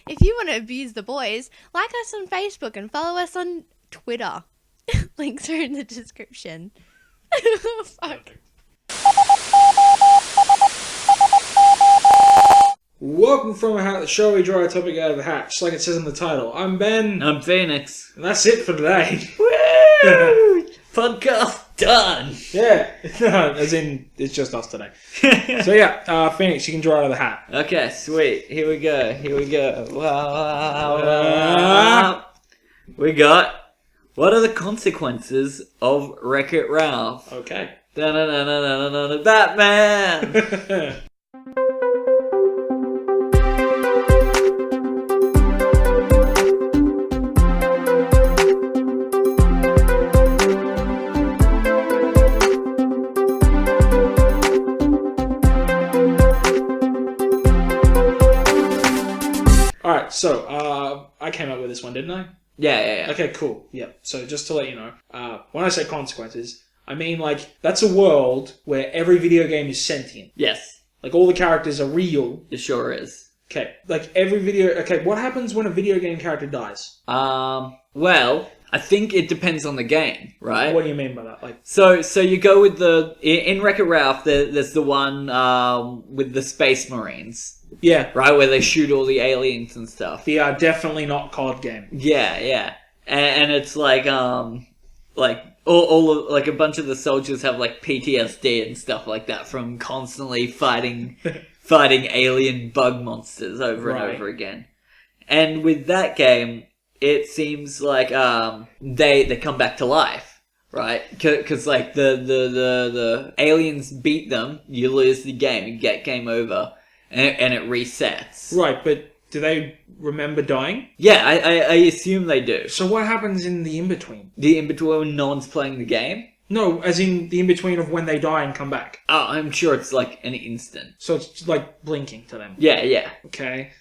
If you want to abuse the boys, like us on Facebook and follow us on Twitter. Links are in the description. Fuck. Welcome from a hat, the show we draw a topic out of the hat, just like it says in the title. I'm Ben. I'm Phoenix. And that's it for today. Woo! Podcast done. Yeah. As in, it's just us today. So yeah, Phoenix, you can draw out of the hat. Okay, sweet. Here we go. Wow. We got, what are the consequences of Wreck-It Ralph? Okay. Batman! Alright, so, I came up with this one, didn't I? Yeah. Okay, cool. Yep. So just to let you know, when I say consequences, I mean like that's a world where every video game is sentient. Yes, Like all the characters are real. it sure is. Okay. Like every video. Okay. What happens when a video game character dies? Well, I think it depends on the game, right? What do you mean by that? Like, So you go with in Wreck-It Ralph, there's the one with the Space Marines, yeah, right, where they shoot all the aliens and stuff. they are definitely not COD game. Yeah, and it's like all of, like a bunch of the soldiers have like PTSD and stuff like that from constantly fighting alien bug monsters over and over again. And with that game, it seems like they come back to life, right? Because like the aliens beat them, you lose the game, you get game over, and it resets. Right, but do they remember dying? Yeah, I assume they do. So what happens in the in-between? The in-between when no one's playing the game? No, as in the in-between of when they die and come back. Oh, I'm sure it's like an instant. So it's like blinking to them. Yeah. Okay.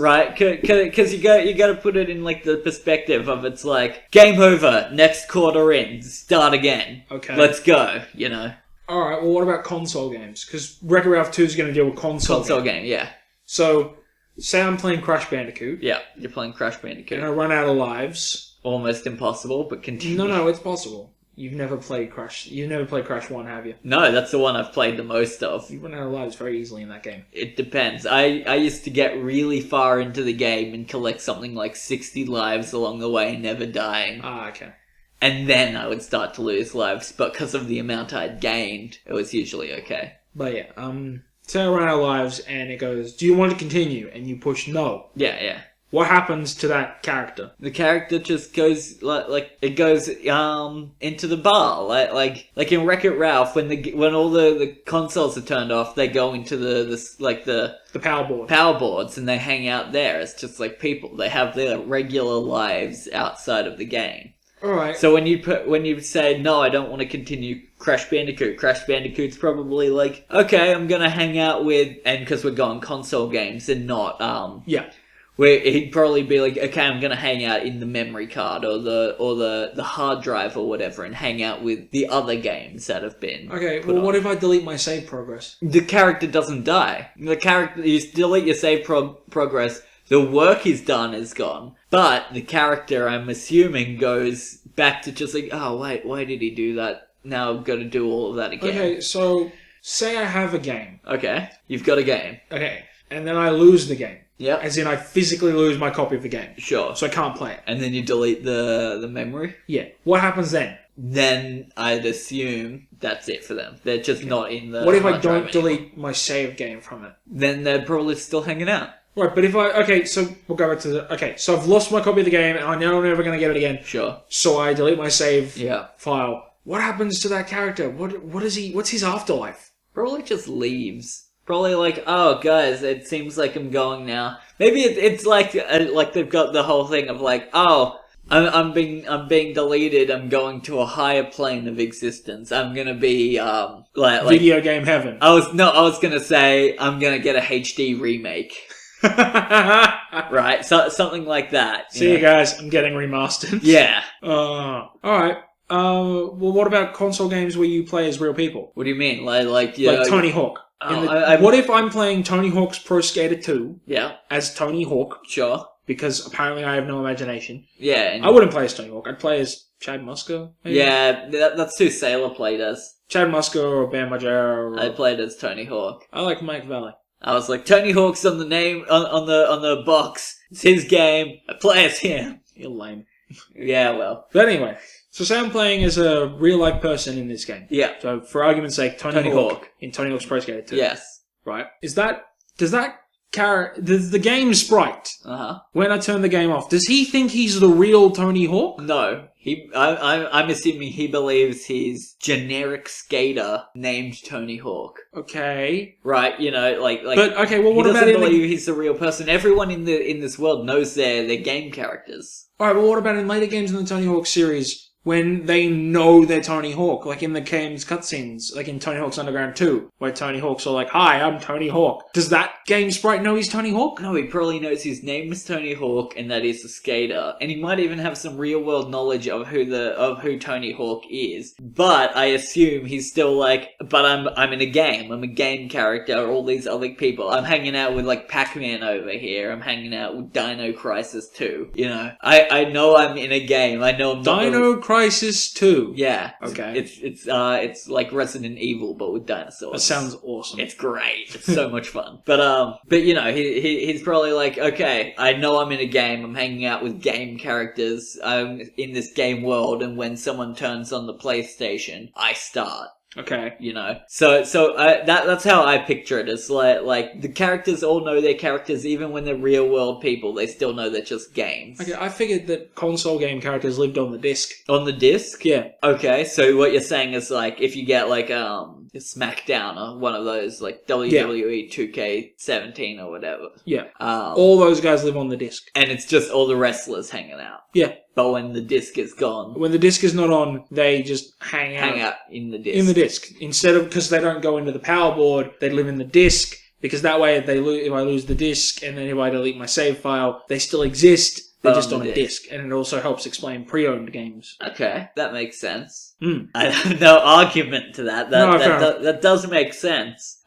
Right, because you got to put it in like the perspective of it's like game over, next quarter in, start again. Okay. Let's go. You know, Alright, well what about console games? Because Wreck-It Ralph 2 is going to deal with console game. Yeah. So, say I'm playing Crash Bandicoot. Yeah, you're playing Crash Bandicoot. And I run out of lives. Almost impossible, but continue. No, it's possible. You've never played Crash 1, have you? No, that's the one I've played the most of. You run out of lives very easily in that game. It depends. I used to get really far into the game and collect something like 60 lives along the way, never dying. Ah, okay. And then I would start to lose lives, but because of the amount I'd gained, it was usually okay. But yeah, say I run out of lives and it goes, do you want to continue? And you push no. Yeah. What happens to that character? The character just goes like it goes into the bar like in Wreck-It Ralph when all the consoles are turned off, they go into the power board. Power boards and they hang out there. It's just like people. They have their regular lives outside of the game. Alright. So when you say no, I don't want to continue Crash Bandicoot's probably like, okay, I'm gonna hang out with, and because we're going console games and not yeah. where he'd probably be like, okay, I'm gonna hang out in the memory card or the hard drive or whatever and hang out with the other games that have been Okay, put well, what on. if I delete my save progress? The character doesn't die. The character, you delete your save progress, the work he's done is gone. But the character, I'm assuming, goes back to just like, oh wait, why did he do that? Now I've got to do all of that again. Okay, so say I have a game. Okay, you've got a game. Okay, and then I lose the game. Yep. As in I physically lose my copy of the game. Sure. So I can't play it. And then you delete the memory? Yeah. What happens then? Then I'd assume that's it for them. They're just not in the What if I hard drive don't delete my save game from it? Then they're probably still hanging out. Right, but if I... Okay, so we'll go back to the... Okay, so I've lost my copy of the game and I know I'm never going to get it again. Sure. So I delete my save Yeah. file. What happens to that character? What is he... What's his afterlife? Probably just leaves. Probably like, oh guys, it seems like I'm going now. Maybe it's like they've got the whole thing of like, oh, I'm being deleted. I'm going to a higher plane of existence. I'm gonna be like Video game heaven. I was gonna say I'm gonna get a HD remake. Right, so something like that. See you guys. I'm getting remastered. Yeah. Alright. Well, what about console games where you play as real people? What do you mean? Like yeah, Like Tony Hawk. Oh, What if I'm playing Tony Hawk's Pro Skater 2 yeah, as Tony Hawk, sure. because apparently I have no imagination? Yeah, and I wouldn't play as Tony Hawk. I'd play as Chad Musker, maybe? yeah, that's who Sailor played as. Chad Musker or Bam Margera. I played as Tony Hawk. I like Mike Valley. I was like, Tony Hawk's on the name on the box. It's his game. I play as him. You're lame. Yeah, well, But anyway, so say I'm playing as a real-life person in this game. yeah, So for argument's sake, Tony Hawk. Hawk in Tony Hawk's Pro Skater 2. yes, Right? Does the game sprite, when I turn the game off, does he think he's the real Tony Hawk? No, I'm assuming he believes he's generic skater named Tony Hawk. Okay. Right, you know, like. But okay, well, what he about doesn't in believe he's the real person. Everyone in this world knows their game characters. Alright, well, what about in later games in the Tony Hawk series when they know they're Tony Hawk? Like in the game's cutscenes, like in Tony Hawk's Underground 2, where Tony Hawk's all like, "Hi, I'm Tony Hawk." Does that game sprite know he's Tony Hawk? No, he probably knows his name is Tony Hawk and that he's a skater, and he might even have some real world knowledge of who Tony Hawk is. But I assume he's still like, but I'm in a game. I'm a game character. All these other people. I'm hanging out with like Pac-Man over here. I'm hanging out with Dino Crisis 2. You know, I know I'm in a game. I know I'm not Dino Crisis 2. Yeah. Okay. It's like Resident Evil but with dinosaurs. That sounds awesome. It's great. It's so much fun. But you know, he's probably like, okay, I know I'm in a game. I'm hanging out with game characters. I'm in this game world, and when someone turns on the PlayStation, I start. Okay. You know, so that's how I picture it. It's like the characters all know their characters, even when they're real world people. They still know they're just games. Okay, I figured that console game characters lived on the disc. On the disc? Yeah. Okay, so what you're saying is like if you get like SmackDown or one of those like WWE 2K17 or whatever. Yeah. Um, All those guys live on the disc. and it's just all the wrestlers hanging out. Yeah. But when the disc is gone, When the disc is not on, they just hang out in the disc. in the disc. Instead of, because they don't go into the power board, they live in the disc. Because that way, if I lose the disc and then if I delete my save file, they still exist. They're just on a disc. And it also helps explain pre-owned games. Okay, that makes sense. Hmm. I have no argument to that. No, That does make sense.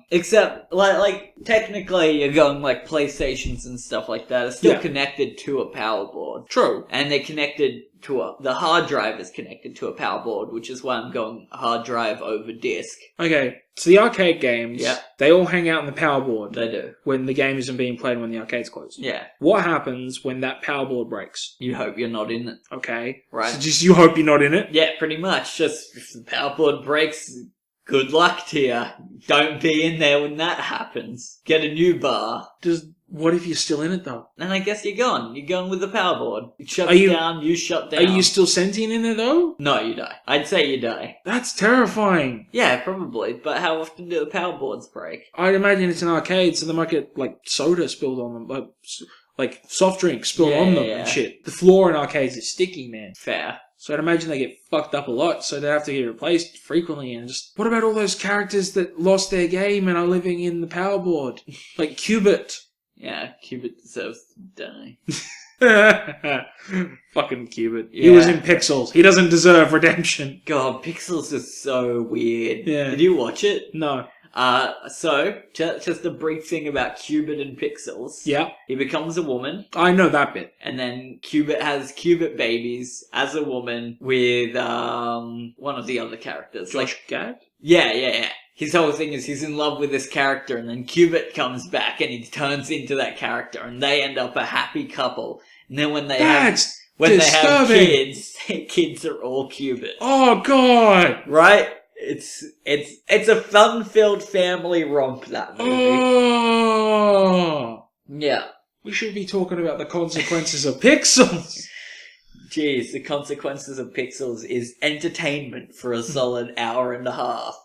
Except like technically you're going like PlayStations and stuff like that are still connected to a power board. True. And they're connected to the hard drive is connected to a power board, which is why I'm going hard drive over disk. Okay, so the arcade games, they all hang out in the power board They do. when the game isn't being played when the arcade's closed. Yeah. What happens when that power board breaks? You hope you're not in it. Okay. Right. So just you hope you're not in it? Yeah, pretty much. Just if the power board breaks, good luck to you. Don't be in there when that happens. Get a new bar. What if you're still in it though? And I guess you're gone. You're gone with the power board. It shuts Are you- down, you shut down. Are you still sentient in it though? No, you die. I'd say you die. That's terrifying. Yeah, probably. But how often do the power boards break? I'd imagine it's an arcade, so they might get like soda spilled on them, like soft drinks spilled on them and shit. The floor in arcades is sticky, man. Fair. So I'd imagine they get fucked up a lot, so they have to get replaced frequently. And just what about all those characters that lost their game and are living in the power board, like Cubit? Yeah, Cubit deserves to die. Fucking Cubit. He was in Pixels. He doesn't deserve redemption. God, Pixels is so weird. Yeah. Did you watch it? No. So, just a brief thing about Cubit and Pixels. Yeah. He becomes a woman, I know that bit. and then Cubit has Cubit babies as a woman with, one of the other characters. Josh Gad? Yeah. His whole thing is he's in love with this character, and then Cubit comes back and he turns into that character, and they end up a happy couple. And then when they have disturbing. kids are all Cubit. Oh god! Right? It's a fun-filled family romp, that movie. Oh! Yeah. We should be talking about the consequences of Pixels. Jeez, the consequences of Pixels is entertainment for a solid hour and a half.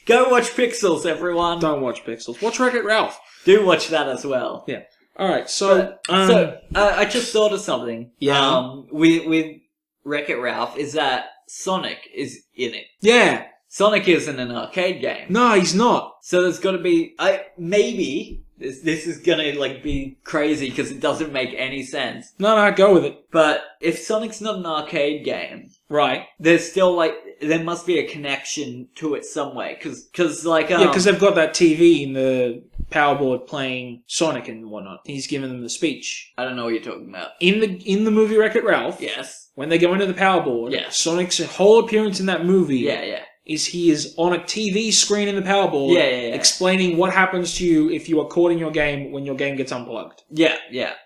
Go watch Pixels, everyone. Don't watch Pixels. Watch Wreck-It Ralph. Do watch that as well. Yeah. Alright, so... I just thought of something. Yeah. With Wreck-It Ralph, is that Sonic is in it. Yeah. Sonic isn't an arcade game. No, he's not. So there's got to be... maybe This is gonna like be crazy because it doesn't make any sense. No, go with it. But if Sonic's not an arcade game, Right. there's still like there must be a connection to it some way. Because like Yeah, because they've got that TV in the Power Board playing Sonic and whatnot. He's giving them the speech. I don't know what you're talking about. In the movie Wreck-It Ralph, Yes. when they go into the Power Board, Yeah. Sonic's whole appearance in that movie Yeah. is he is on a TV screen in the Power Board Yeah. explaining what happens to you if you are caught in your game when your game gets unplugged. Yeah.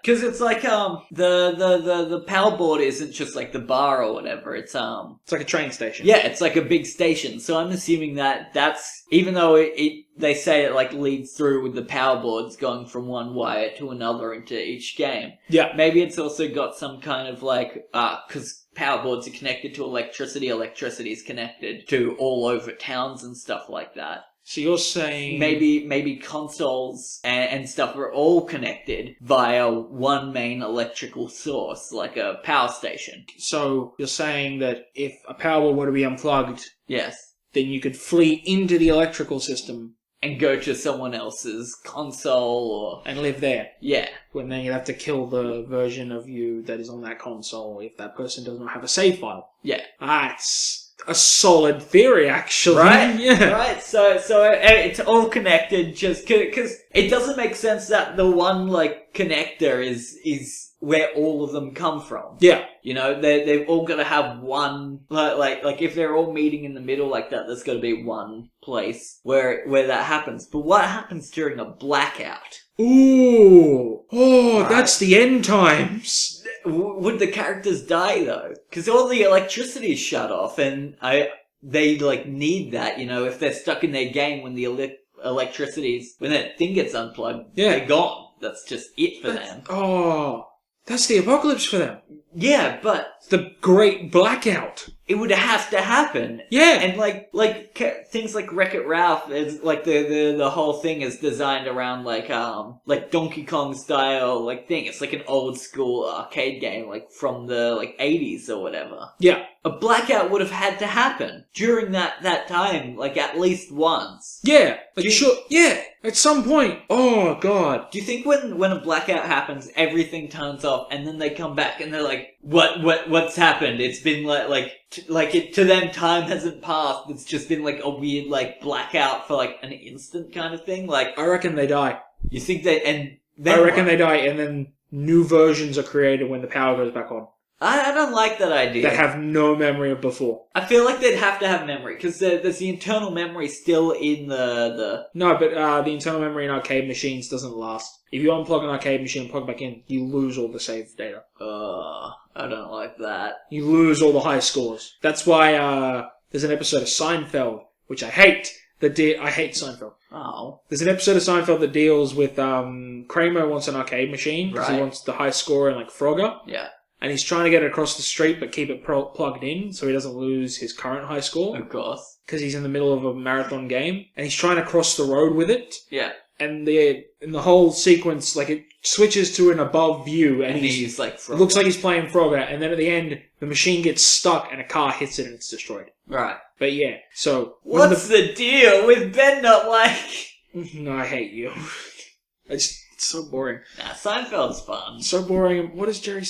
Because it's like the power board isn't just like the bar or whatever. It's It's like a train station. Yeah, it's like a big station. So I'm assuming that's even though they say it like leads through with the power boards going from one wire to another into each game. Yeah. Maybe it's also got some kind of like because power boards are connected to electricity. Electricity is connected to all over towns and stuff like that. So you're saying Maybe consoles and stuff are all connected via one main electrical source, like a power station. So you're saying that if a Power Board were to be unplugged, Yes. then you could flee into the electrical system And go to someone else's console or... and live there. Yeah. When then you'd have to kill the version of you that is on that console if that person does not have a save file. Yeah. That's a solid theory, actually. Right? Yeah. Right? So it's all connected just because it doesn't make sense that the one, like, connector is where all of them come from. Yeah. You know, they've all got to have one, like if they're all meeting in the middle like that, there's got to be one place where that happens. But what happens during a blackout? Ooh. Oh, Right. that's the end times. Would the characters die though? Because all the electricity is shut off, and they like need that. You know, if they're stuck in their game when the electricity's when that thing gets unplugged, Yeah. they're gone. That's just it for them. Oh, that's the apocalypse for them. Yeah, but The great blackout. it would have to happen. Yeah. And things like Wreck-It Ralph is like the whole thing is designed around like Donkey Kong style like thing. It's like an old school arcade game like from the like 80s or whatever. Yeah. A blackout would have had to happen during that time, like at least once. Yeah. Like, Do you- sure. Yeah. At some point. Oh, God. Do you think when a blackout happens, everything turns off, and then they come back and they're like, what's happened? It's been to them time hasn't passed. It's just been like a weird like blackout for like an instant kind of thing. Like I reckon they die. you think they and then I reckon what? they die, and then new versions are created when the power goes back on I don't like that idea. that have no memory of before. I feel like they'd have to have memory because there's the internal memory still in the. No, but the internal memory in arcade machines doesn't last. If you unplug an arcade machine and plug it back in, you lose all the save data. I don't like that. You lose all the high scores. That's why there's an episode of Seinfeld, which I hate. I hate Seinfeld. Oh. There's an episode of Seinfeld that deals with Kramer wants an arcade machine because he Right. wants the high score in like Frogger. Yeah. And he's trying to get it across the street but keep it plugged in so he doesn't lose his current high score Of course. because he's in the middle of a marathon game. And he's trying to cross the road with it. Yeah. And in the whole sequence, like it switches to an above view and And he's he's like. it looks like he's playing Frogger. And then at the end, the machine gets stuck and a car hits it and it's destroyed. Right. But yeah, so... when What's the deal with Ben not like? No, I hate you. It's so boring. Nah, Seinfeld's fun. So boring. Jerry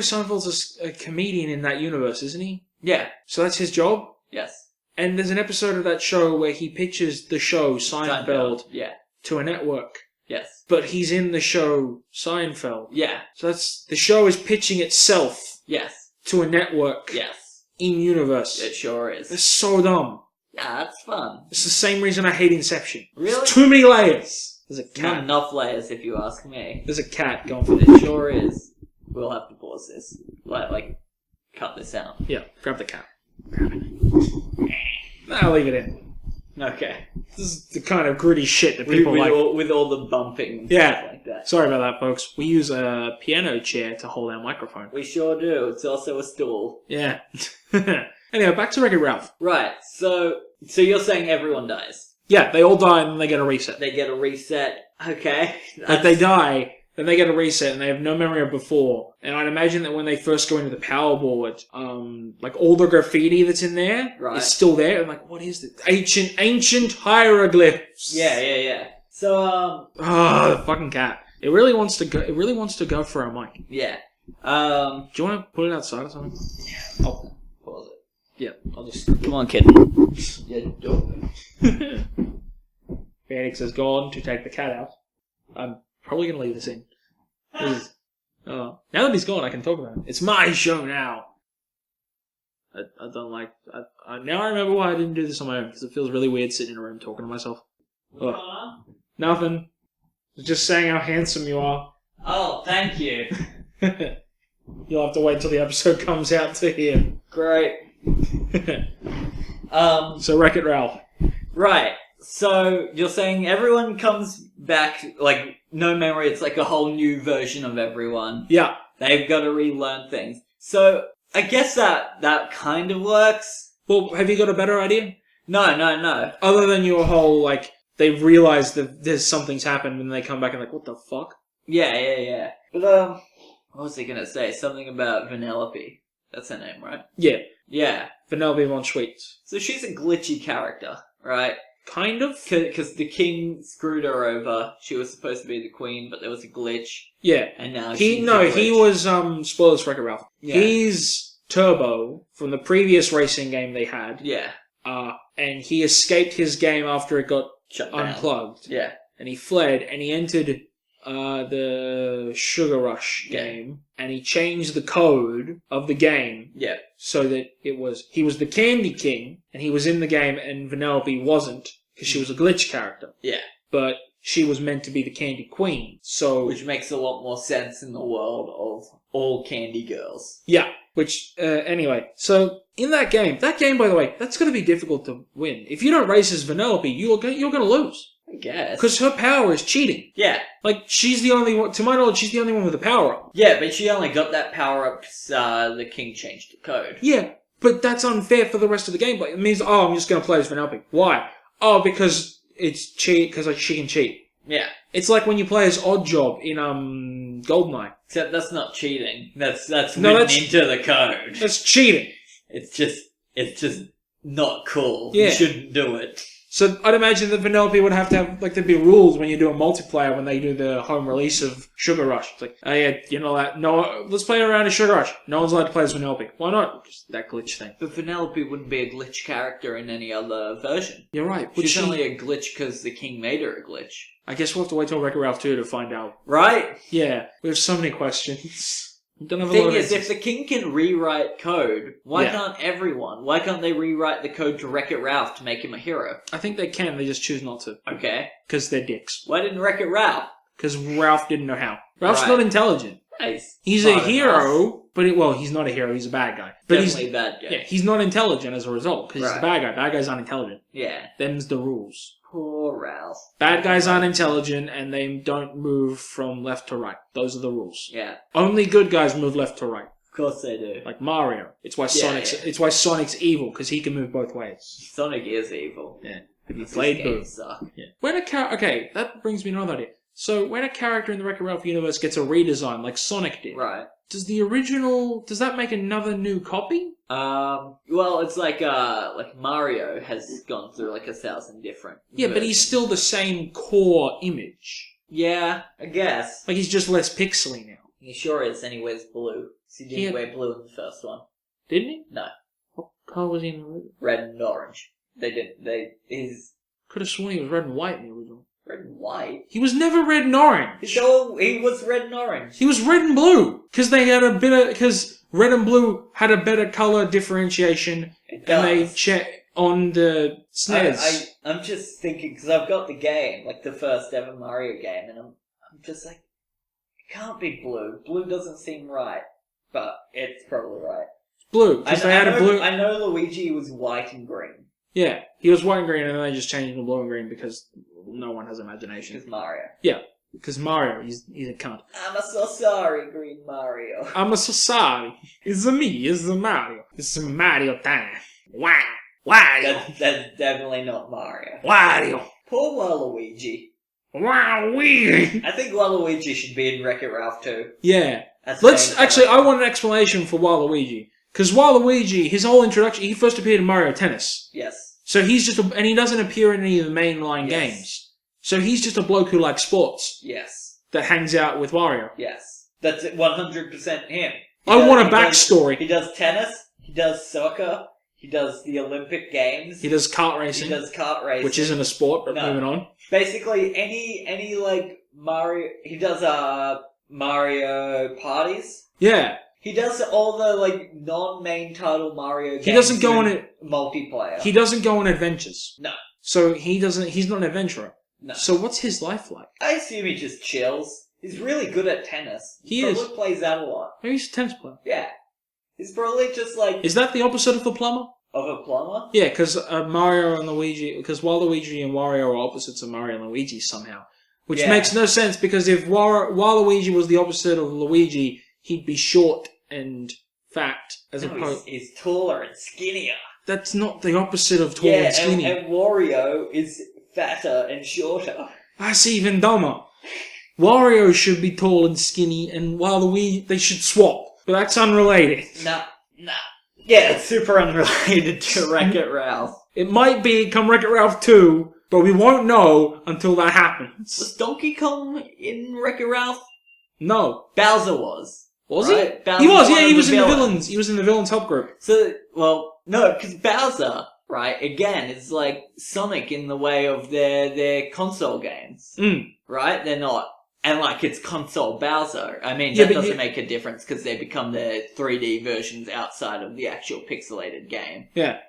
Seinfeld's a comedian in that universe, isn't he? Yeah. So that's his job? Yes. And there's an episode of that show where he pitches the show Seinfeld Yeah. to a network. Yes. But he's in the show Seinfeld. Yeah. So the show is pitching itself Yes. to a network Yes. in universe. It sure is. It's so dumb. Yeah, that's fun. It's the same reason I hate Inception. Really? It's too many layers. There's a Not cat. enough layers, if you ask me. There's a cat going for It sure is. We'll have to pause this. Like, cut this out. Yeah, grab the cat. Grab it. I'll leave it in. Okay. This is the kind of gritty shit that people like. With all the bumping and Yeah. stuff like that. Sorry about that, folks. We use a piano chair to hold our microphone. We sure do. It's also a stool. Yeah. Anyway, back to Wreck-It Ralph. Right, so you're saying everyone dies. Yeah, they all die and then they get a reset. They get a reset. Okay. Like they die, then they get a reset and they have no memory of before. And I'd imagine that when they first go into the power board, like all the graffiti that's in there Right. is still there. I'm like, what is this? Ancient hieroglyphs. Yeah. So, Oh, the fucking cat. It really wants to go. It really wants to go for our mic. yeah. Do you want to put it outside or something? I'll pause it. Yeah. I'll just. Come on, kitten. Yeah, do it. Phoenix has gone to take the cat out. I'm probably gonna leave this in. Now that he's gone, I can talk about it. It's my show now. I don't like. Now I remember why I didn't do this on my own, because it feels really weird sitting in a room talking to myself. Ugh. Nothing. Just saying how handsome you are. Oh, thank you. You'll have to wait till the episode comes out to hear. Great. So Wreck-It Ralph. Right. So you're saying everyone comes back, like, no memory, it's like a whole new version of everyone. Yeah. They've got to relearn things. So I guess that kind of works. Well, have you got a better idea? No. Other than your whole, like, they've realised that there's something's happened and they come back and like, what the fuck? Yeah. But, what was he gonna say? Something about Vanellope. That's her name, right? Yeah. Yeah. Vanellope von Schweetz. So she's a glitchy character, right? Kind of? Because the king screwed her over. She was supposed to be the queen, but there was a glitch. Yeah. And now He was, spoilers for Wreck-It Ralph. Yeah. He's Turbo from the previous racing game they had. Yeah. And he escaped his game after it got Shut down. unplugged. Yeah. And he fled, and he entered the Sugar Rush game, and he changed the code of the game Yeah. so that he was the Candy King, and he was in the game, and Vanellope wasn't, because she was a glitch character. Yeah. But she was meant to be the Candy Queen, so... Which makes a lot more sense in the world of all candy girls. Yeah, anyway, so in that game, by the way, that's going to be difficult to win. If you don't race as Vanellope, you're going to lose. I guess. Because her power is cheating. Yeah. Like, she's the only one, to my knowledge, she's the only one with a power-up. Yeah, but she only got that power-up because the king changed the code. Yeah, but that's unfair for the rest of the gameplay. It means, I'm just going to play as Vanellope. Why? Oh, because it's cheat, because she can cheat. Yeah. It's like when you play as Oddjob in, GoldenEye. Except that's not cheating. That's No, written that's- into the code. That's cheating. It's just not cool. Yeah. You shouldn't do it. So I'd imagine that Vanellope would have to have, like, there'd be rules when you do a multiplayer when they do the home release of Sugar Rush. It's like, oh yeah, you know that, no, let's play around in Sugar Rush. No one's allowed to play as Vanellope. Why not? Just that glitch thing. But Vanellope wouldn't be a glitch character in any other version. You're right. She's only a glitch because the king made her a glitch. I guess we'll have to wait till Wreck-It Ralph 2 to find out. Right? Yeah, we have so many questions. We don't have a Thing lot of is, if the king can rewrite code, why Yeah. can't everyone? Why can't they rewrite the code to Wreck-It Ralph to make him a hero? I think they can, they just choose not to. Okay. Because they're dicks. Why didn't Wreck-It Ralph? Because Ralph didn't know how. Ralph's Right. not intelligent. He's a smart hero, enough. but he's not a hero, he's a bad guy. But Definitely bad guy. yeah, he's not intelligent as a result, because he's the bad guy. Bad guys aren't intelligent. Yeah. Them's the rules. Poor Ralph. Bad guys aren't intelligent, and they don't move from left to right. Those are the rules. Yeah. Only good guys move left to right. Of course they do. Like Mario. It's why Yeah, It's why Sonic's evil, because he can move both ways. Sonic is evil. Yeah. Have you His played Boo? games suck. Yeah. Okay, that brings me to another idea. So when a character in the Wreck-It Ralph universe gets a redesign, like Sonic did, Right. does that make another new copy? Well, it's like Mario has gone through like 1,000 different. Yeah, but he's versions. still the same core image. Yeah, I guess. Like, he's just less pixely now. He sure is, and he wears blue. 'Cause he didn't Yeah. wear blue in the first one. Didn't he? No. What colour was he in the original? Red and orange. He's Could have sworn he was red and white in the original. red and white. He was never red and orange. He was red and orange. He was red and blue. Because red and blue had a better colour differentiation. It And they does. on the SNES. I'm just thinking, because I've got the game, like the first ever Mario game, and I'm just like, it can't be blue. Blue doesn't seem right. But it's probably right. Blue. Because they had a blue. I know Luigi was white and green. Yeah, he was white and green, and then they just changed him to blue and green because no one has imagination. Because Mario. Yeah, because Mario, he's a cunt. I'm so sorry, Green Mario. I'm so sorry. It's me, it's Mario. It's Mario time. Wow. Wario. That's definitely not Mario. Wario. Poor Waluigi. Wowee. I think Waluigi should be in Wreck-It Ralph too. Yeah. At the Let's same time. actually. I want an explanation for Waluigi because Waluigi, his whole introduction, he first appeared in Mario Tennis. Yes. So he's just, and he doesn't appear in any of the mainline Yes. games. So he's just a bloke who likes sports Yes. that hangs out with Wario. Yes. That's 100% him. I want a He backstory. does tennis. He does soccer. He does the Olympic Games. He does kart He racing, does kart racing. which isn't a sport, but No. moving on. Basically, any like Mario. He does Mario parties. Yeah. He does all the like non-main title Mario games. He doesn't go on with it. multiplayer. He doesn't go on adventures. No. So he's not an adventurer. No. So what's his life like? I assume he just chills. He's really good at tennis. He probably is. plays that a lot. Maybe he's a tennis player. Yeah. He's probably just like Is that the opposite of the plumber? of a plumber. Yeah, because Mario and Luigi, because Waluigi and Wario are opposites of Mario and Luigi somehow. Which Yeah. makes no sense, because if Waluigi was the opposite of Luigi, he'd be short and fat, as No, opposed... he's taller and skinnier. That's not the opposite of tall Yeah, and skinny. and Wario is fatter and shorter. That's even dumber. Wario should be tall and skinny, and Waluigi, they should swap. But that's unrelated. Nah. Yeah, it's super unrelated to Wreck-It Ralph. It might be come Wreck-It Ralph 2, but we won't know until that happens. Was Donkey Kong in Wreck-It Ralph? No. Bowser was. Was Right? he? Bowser's He was, one yeah, of he the was in the villains. villains. He was in the villains help group. So, well, no, because Bowser, right, again, is like Sonic in the way of their console games. Mm. Right? They're not. And like, it's console Bowser. I mean, Yeah, that but doesn't make a difference because they become their 3D versions outside of the actual pixelated game. Yeah.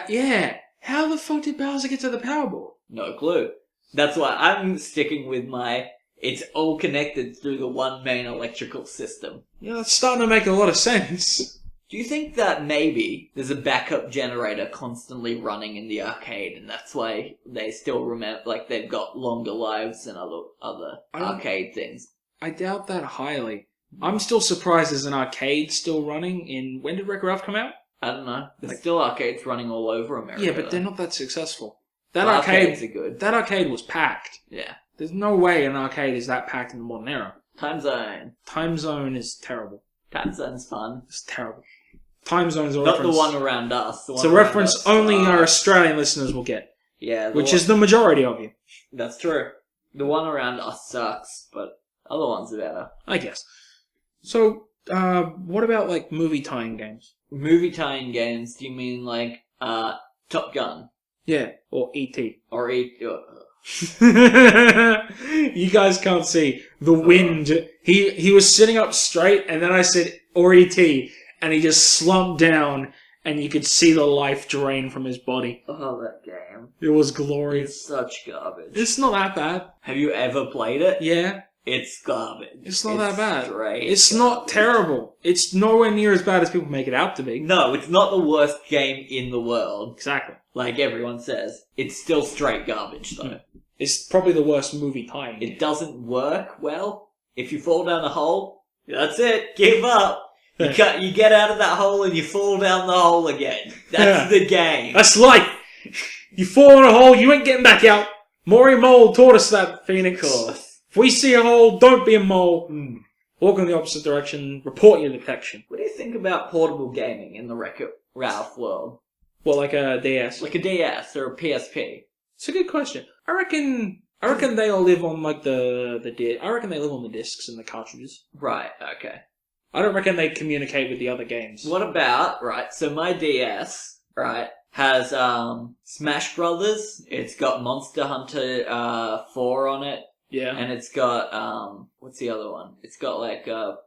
Yeah. How the fuck did Bowser get to the power board? No clue. That's why I'm sticking with it's all connected through the one main electrical system. Yeah, that's starting to make a lot of sense. Do you think that maybe there's a backup generator constantly running in the arcade, and that's why they still remember, like, they've got longer lives than other I don't- arcade things? I doubt that highly. I'm still surprised there's an arcade still running in... When did Wreck-It Ralph come out? I don't know. There's Like- still arcades running all over America. Yeah, but they're though. not that successful. That Well, arcades arcade... are good. That arcade was packed. Yeah. There's no way an arcade is that packed in the modern era. Time Zone. Time Zone is terrible. Time Zone's fun. It's terrible. Time Zone's a Not reference. the one around us. The It's one a around reference us. only our Australian listeners will get, Yeah, which is the majority of you, That's true. The one around us sucks, but other ones are better. I guess. So, what about like movie tie-in games? Movie tie-in games, do you mean like, Top Gun? Yeah, or E.T. Or You guys can't see the wind. He was sitting up straight, and then I said or E.T. and he just slumped down, and you could see the life drain from his body. Oh, that game. It was glorious. It's such garbage. It's not that bad. Have you ever played it? Yeah, It's garbage. it's not that bad. Straight It's not garbage. terrible. It's nowhere near as bad as people make it out to be. No, it's not the worst game in the world, Exactly. like everyone says. It's still straight garbage, though. It's probably the worst movie tie-in. It doesn't work well. If you fall down a hole, that's it. Give up. You get out of that hole and you fall down the hole again. That's the game. That's life. You fall in a hole, you ain't getting back out. Maury Mole taught us that, Phoenix. Of course. If we see a hole, don't be a mole. Mm. Walk in the opposite direction. Report your detection. What do you think about portable gaming in the Wreck-It Ralph world? Well, like a DS. Like a DS or a PSP? It's a good question. I reckon they all live on like I reckon they live on the discs and the cartridges. Right, okay. I don't reckon they communicate with the other games. What about, right, so my DS, right, has Smash Brothers. It's got Monster Hunter 4 on it. Yeah. And it's got, what's the other one? It's got like a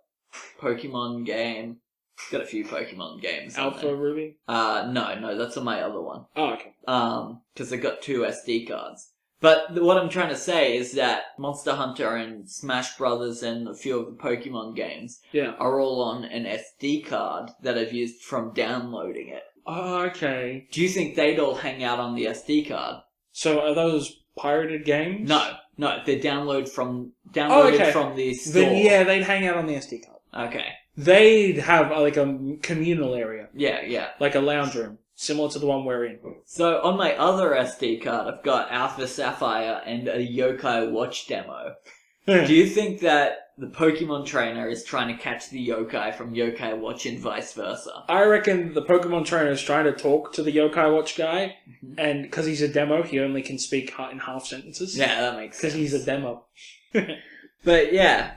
Pokemon game. It's got a few Pokemon games on Alpha there. Ruby? No, that's on my other one. Oh, okay. Because I got 2 SD cards. But what I'm trying to say is that Monster Hunter and Smash Brothers and a few of the Pokemon games Yeah. are all on an SD card that I've used from downloading it. Oh, okay. Do you think they'd all hang out on the SD card? So are those pirated games? No, they're downloaded from okay. from the store. Then yeah, they'd hang out on the SD card. Okay. They'd have like a communal area, Yeah. like a lounge room, similar to the one we're in. So on my other SD card, I've got Alpha Sapphire and a Yokai Watch demo. Do you think that the Pokemon trainer is trying to catch the yokai from Yokai Watch and vice versa. I reckon the Pokemon trainer is trying to talk to the Yokai Watch guy, and because he's a demo, he only can speak in half sentences. Yeah, that makes sense. Because he's a demo. But yeah,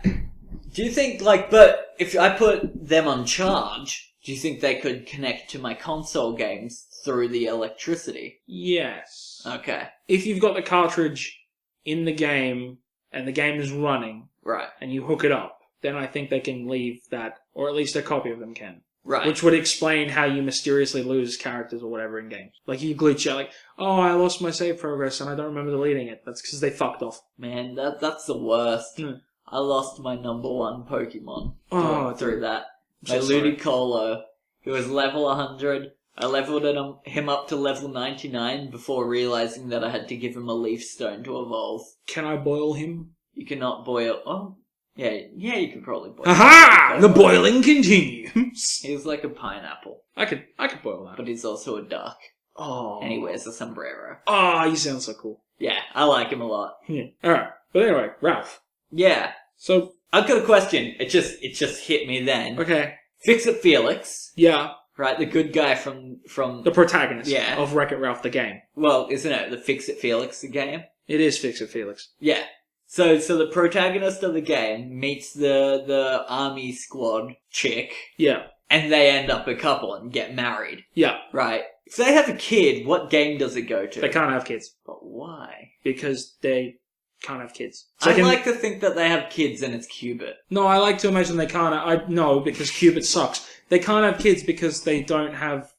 do you think, like, but if I put them on charge, do you think they could connect to my console games through the electricity? Yes. Okay, If you've got the cartridge in the game, and the game is running, right, and you hook it up, then I think they can leave that, or at least a copy of them can. right. Which would explain how you mysteriously lose characters or whatever in games. Like you glitch out, like, oh, I lost my save progress and I don't remember deleting it. That's because they fucked off. Man, that's the worst. Hmm. I lost my number one Pokemon Oh, through dude. that. I'm My so sorry. Ludicolo. He was level 100. I leveled him up to level 99 before realizing that I had to give him a leaf stone to evolve. Can I boil him? You cannot boil. Oh, yeah, you can probably boil. Aha! him. The boiling continues. He's like a pineapple, I could boil that. but he's also a duck, Oh. and he wears a sombrero. Oh, you sound so cool. Yeah, I like him a lot. Yeah. Alright. But anyway, Ralph. Yeah, So, I've got a question. It just hit me then. okay. Fix-It Felix, Yeah. right? The good guy from The protagonist Yeah. of Wreck-It Ralph the game. well, isn't it the Fix-It Felix the game? It is Fix-It Felix. Yeah. So the protagonist of the game meets the army squad chick, Yeah. and they end up a couple and get married, Yeah. right? If they have a kid, what game does it go to? They can't have kids. But why? Because they can't have kids. I like to think that they have kids and it's Cubit. No, I like to imagine they can't. No, because Cubit sucks. They can't have kids because they don't have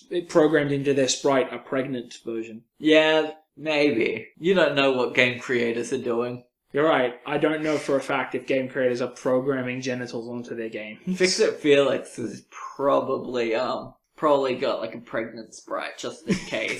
it programmed into their sprite a pregnant version. Yeah, maybe. You don't know what game creators are doing. You're right. I don't know for a fact if game creators are programming genitals onto their game. Fix-It Felix is probably got like a pregnant sprite just in case.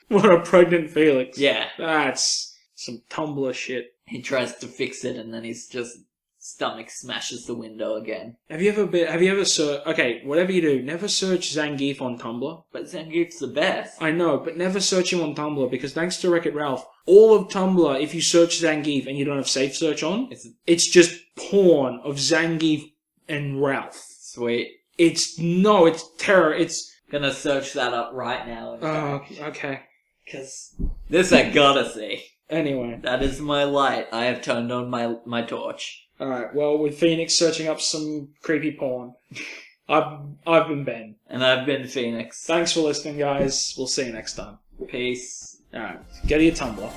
What a pregnant Felix. Yeah. That's some Tumblr shit. He tries to fix it and then his just stomach smashes the window again. Have you ever searched, okay, whatever you do, never search Zangief on Tumblr. But Zangief's the best. I know, but never search him on Tumblr because thanks to Wreck-It Ralph, all of Tumblr, if you search Zangief and you don't have safe search on, it's just porn of Zangief and Ralph. Sweet. It's terror. It's, Gonna search that up right now. okay. Because this I gotta see. Anyway. That is my light. I have turned on my torch. Alright, well, with Phoenix searching up some creepy porn, I've been Ben. And I've been Phoenix. Thanks for listening, guys. We'll see you next time. Peace. Alright, go to your Tumblr. Yeah.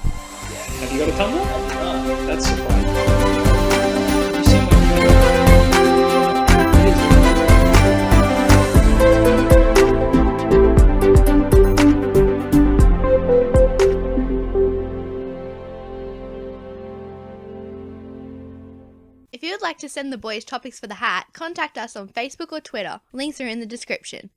Have you got a Tumblr? Oh. That's surprising. You seem like If you would like to send the boys topics for the hat, contact us on Facebook or Twitter. Links are in the description.